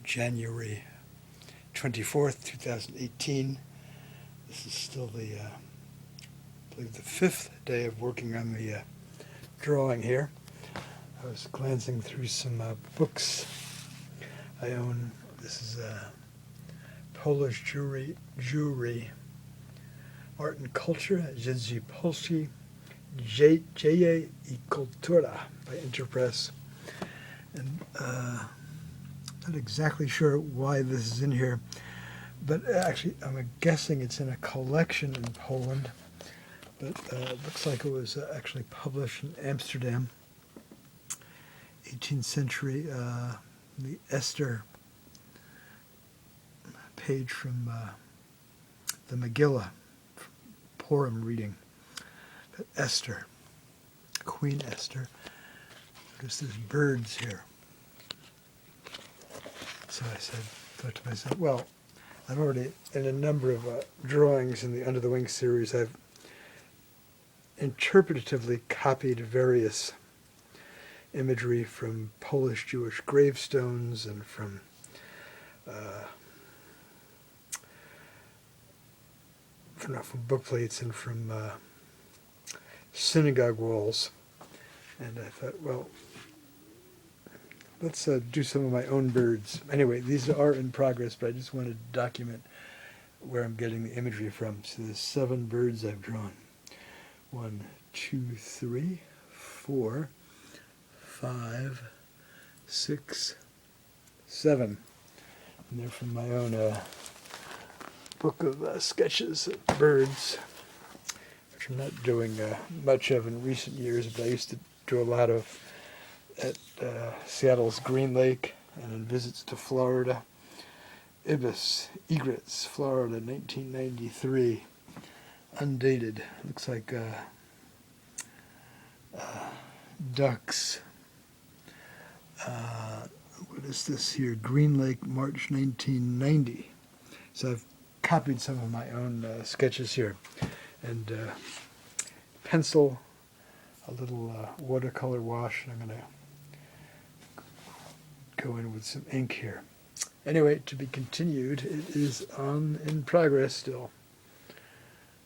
January 24th, 2018. This is still the, I believe, the fifth day of working on the drawing here. I was glancing through some books I own. This is Polish Jewry, Art and Culture, Jerzy Polski, Dzieje I Kultura by Interpress. And not exactly sure why this is in here, but actually I'm guessing it's in a collection in Poland, but it looks like it was actually published in Amsterdam, 18th century, the Esther page from the Megillah, Purim reading, but Esther, Queen Esther. Notice there's birds here. So I thought to myself, well, I've already, in a number of drawings in the Under the Wing series, I've interpretatively copied various imagery from Polish Jewish gravestones and from book plates and from synagogue walls. And I thought, well, let's do some of my own birds. Anyway, these are in progress, but I just wanted to document where I'm getting the imagery from. So there's 7 birds I've drawn. 1, 2, 3, 4, 5, 6, 7. And they're from my own book of sketches of birds, which I'm not doing much of in recent years, but I used to do a lot of at Seattle's Green Lake and in visits to Florida. Ibis, Egrets, Florida, 1993. Undated. Looks like ducks. What is this here? Green Lake, March 1990. So I've copied some of my own sketches here. And pencil, a little watercolor wash, and I'm going to go in with some ink here. Anyway, to be continued. It is in progress still.